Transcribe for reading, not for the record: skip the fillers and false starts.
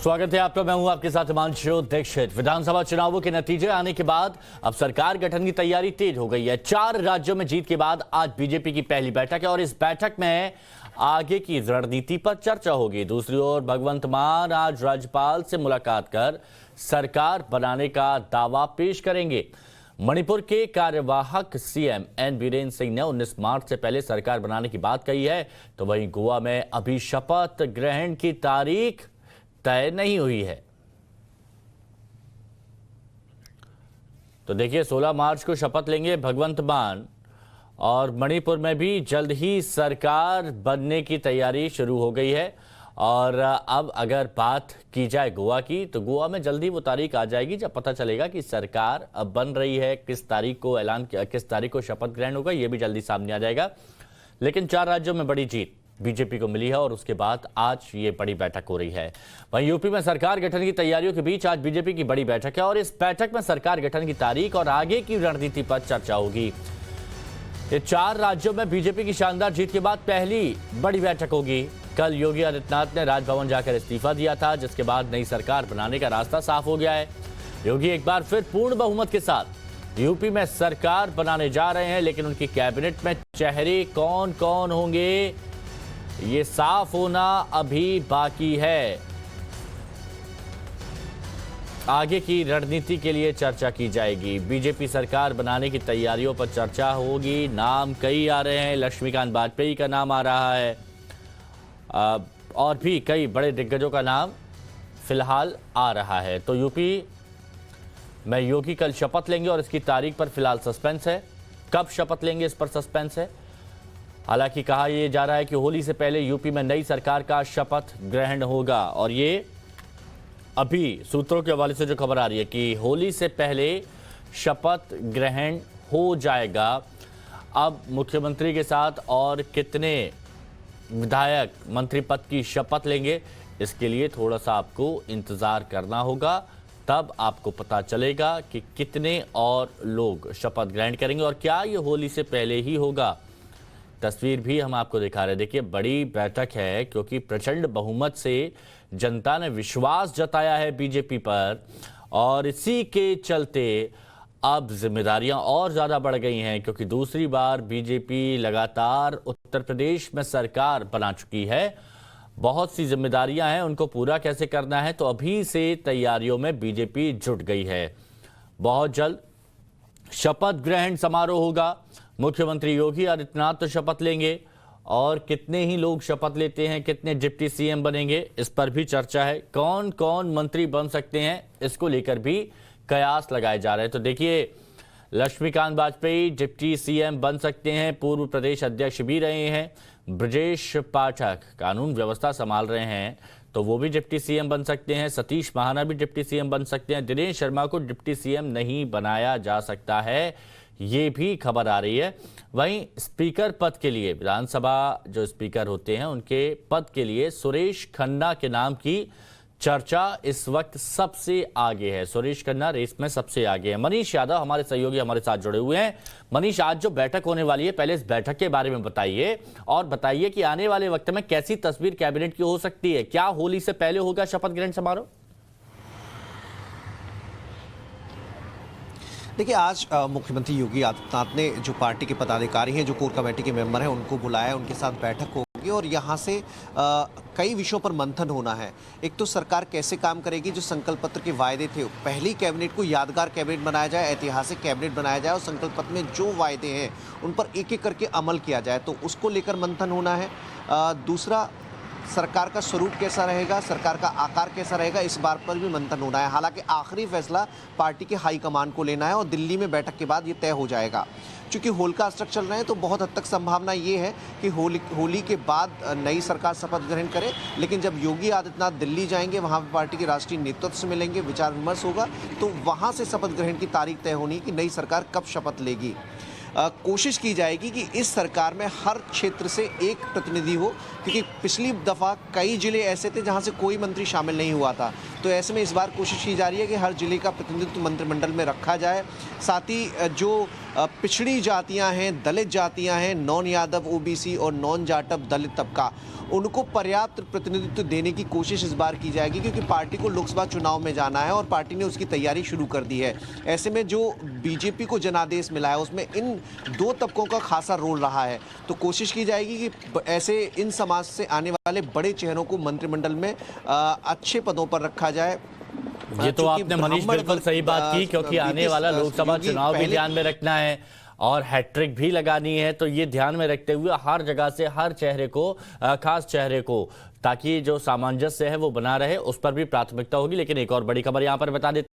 स्वागत है आपका। मैं हूं आपके साथ हिमांशु दीक्षित। विधानसभा चुनावों के नतीजे आने के बाद अब सरकार गठन की तैयारी तेज हो गई है। 4 राज्यों में जीत के बाद आज बीजेपी की पहली बैठक है और इस बैठक में आगे की रणनीति पर चर्चा होगी। दूसरी ओर भगवंत मान आज राज्यपाल से मुलाकात कर सरकार बनाने का दावा पेश करेंगे। मणिपुर के कार्यवाहक सीएम एन बीरेन सिंह ने 19 मार्च से पहले सरकार बनाने की बात कही है, तो वहीं गोवा में अभी शपथ ग्रहण की तारीख तय नहीं हुई है। तो देखिए 16 मार्च को शपथ लेंगे भगवंत मान और मणिपुर में भी जल्द ही सरकार बनने की तैयारी शुरू हो गई है। और अब अगर बात की जाए गोवा की, तो गोवा में जल्दी वो तारीख आ जाएगी जब पता चलेगा कि सरकार अब बन रही है। किस तारीख को ऐलान किया, किस तारीख को शपथ ग्रहण होगा, ये भी जल्दी सामने आ जाएगा। लेकिन 4 राज्यों में बड़ी जीत बीजेपी को मिली है और उसके बाद आज ये बड़ी बैठक हो रही है। वहीं यूपी में सरकार गठन की तैयारियों के बीच आज बीजेपी की बड़ी बैठक है और इस बैठक में सरकार गठन की तारीख और आगे की रणनीति पर चर्चा होगी। ये 4 राज्यों में बीजेपी की शानदार जीत के बाद पहली बड़ी बैठक होगी। कल योगी आदित्यनाथ ने राजभवन जाकर इस्तीफा दिया था, जिसके बाद नई सरकार बनाने का रास्ता साफ हो गया है। योगी एक बार फिर पूर्ण बहुमत के साथ यूपी में सरकार बनाने जा रहे हैं, लेकिन उनकी कैबिनेट में चेहरे कौन कौन होंगे ये साफ होना अभी बाकी है। आगे की रणनीति के लिए चर्चा की जाएगी। बीजेपी सरकार बनाने की तैयारियों पर चर्चा होगी। नाम कई आ रहे हैं, लक्ष्मीकांत वाजपेयी का नाम आ रहा है और भी कई बड़े दिग्गजों का नाम फिलहाल आ रहा है। तो यूपी में योगी कल शपथ लेंगे और इसकी तारीख पर फिलहाल सस्पेंस है। कब शपथ लेंगे इस पर सस्पेंस है। हालांकि कहा यह जा रहा है कि होली से पहले यूपी में नई सरकार का शपथ ग्रहण होगा और ये अभी सूत्रों के हवाले से जो खबर आ रही है कि होली से पहले शपथ ग्रहण हो जाएगा। अब मुख्यमंत्री के साथ और कितने विधायक मंत्री पद की शपथ लेंगे, इसके लिए थोड़ा सा आपको इंतजार करना होगा। तब आपको पता चलेगा कि कितने और लोग शपथ ग्रहण करेंगे और क्या ये होली से पहले ही होगा। तस्वीर भी हम आपको दिखा रहे हैं। देखिए बड़ी बैठक है क्योंकि प्रचंड बहुमत से जनता ने विश्वास जताया है बीजेपी पर और इसी के चलते अब जिम्मेदारियां और ज्यादा बढ़ गई हैं क्योंकि दूसरी बार बीजेपी लगातार उत्तर प्रदेश में सरकार बना चुकी है। बहुत सी जिम्मेदारियां हैं, उनको पूरा कैसे करना है, तो अभी से तैयारियों में बीजेपी जुट गई है। बहुत जल्द शपथ ग्रहण समारोह होगा। मुख्यमंत्री योगी आदित्यनाथ तो शपथ लेंगे और कितने ही लोग शपथ लेते हैं, कितने डिप्टी सीएम बनेंगे, इस पर भी चर्चा है। कौन कौन मंत्री बन सकते हैं, इसको लेकर भी कयास लगाए जा रहे हैं। तो देखिए लक्ष्मीकांत वाजपेयी डिप्टी सीएम बन सकते हैं, पूर्व प्रदेश अध्यक्ष भी रहे हैं। ब्रजेश पाठक कानून व्यवस्था संभाल रहे हैं, तो वो भी डिप्टी सीएम बन सकते हैं। सतीश महाना भी डिप्टी सीएम बन सकते हैं। दिनेश शर्मा को डिप्टी सीएम नहीं बनाया जा सकता है, ये भी खबर आ रही है। वहीं स्पीकर पद के लिए, विधानसभा जो स्पीकर होते हैं उनके पद के लिए सुरेश खन्ना के नाम की चर्चा इस वक्त सबसे आगे है। सुरेश खन्ना रेस में सबसे आगे है। मनीष यादव हमारे सहयोगी हमारे साथ जुड़े हुए हैं। मनीष, आज जो बैठक होने वाली है, पहले इस बैठक के बारे में बताइए और बताइए कि आने वाले वक्त में कैसी तस्वीर कैबिनेट की हो सकती है। क्या होली से पहले होगा शपथ ग्रहण समारोह? देखिए आज मुख्यमंत्री योगी आदित्यनाथ ने जो पार्टी के पदाधिकारी हैं, जो कोर कमेटी के मेंबर हैं, उनको बुलाया, उनके साथ बैठक होगी और यहाँ से कई विषयों पर मंथन होना है। एक तो सरकार कैसे काम करेगी, जो संकल्प पत्र के वायदे थे, पहली कैबिनेट को यादगार कैबिनेट बनाया जाए, ऐतिहासिक कैबिनेट बनाया जाए और संकल्प पत्र में जो वायदे हैं उन पर एक एक करके अमल किया जाए, तो उसको लेकर मंथन होना है। दूसरा, सरकार का स्वरूप कैसा रहेगा, सरकार का आकार कैसा रहेगा, इस बात पर भी मंथन होना है। हालांकि आखिरी फैसला पार्टी के हाईकमान को लेना है और दिल्ली में बैठक के बाद ये तय हो जाएगा। चूंकि होलकास्टर चल रहे हैं तो बहुत हद तक संभावना ये है कि होली के बाद नई सरकार शपथ ग्रहण करे, लेकिन जब योगी आदित्यनाथ दिल्ली जाएंगे, वहाँ पर पार्टी के राष्ट्रीय नेतृत्व से मिलेंगे, विचार विमर्श होगा, तो वहाँ से शपथ ग्रहण की तारीख तय होनी कि नई सरकार कब शपथ लेगी। कोशिश की जाएगी कि इस सरकार में हर क्षेत्र से एक प्रतिनिधि हो, क्योंकि पिछली दफ़ा कई जिले ऐसे थे जहां से कोई मंत्री शामिल नहीं हुआ था। तो ऐसे में इस बार कोशिश की जा रही है कि हर जिले का प्रतिनिधित्व मंत्रिमंडल में रखा जाए। साथ ही जो पिछड़ी जातियां हैं, दलित जातियां हैं, नॉन यादव ओबीसी और नॉन जाटव दलित तबका, उनको पर्याप्त प्रतिनिधित्व देने की कोशिश इस बार की जाएगी, क्योंकि पार्टी को लोकसभा चुनाव में जाना है और पार्टी ने उसकी तैयारी शुरू कर दी है। ऐसे में जो बीजेपी को जनादेश मिला है उसमें इन दो तबकों का खासा रोल रहा है। तो कोशिश की जाएगी कि ऐसे इन समाज से आने वाले बड़े चेहरों को मंत्रिमंडल में अच्छे पदों पर रखा जाए। ये तो आपने मनीष बिल्कुल सही बात की, क्योंकि आने वाला लोकसभा चुनाव भी ध्यान में रखना है और हैट्रिक भी लगानी है। तो ये ध्यान में रखते हुए हर जगह से हर चेहरे को, खास चेहरे को, ताकि जो सामंजस्य है वो बना रहे, उस पर भी प्राथमिकता होगी। लेकिन एक और बड़ी खबर यहाँ पर बता देते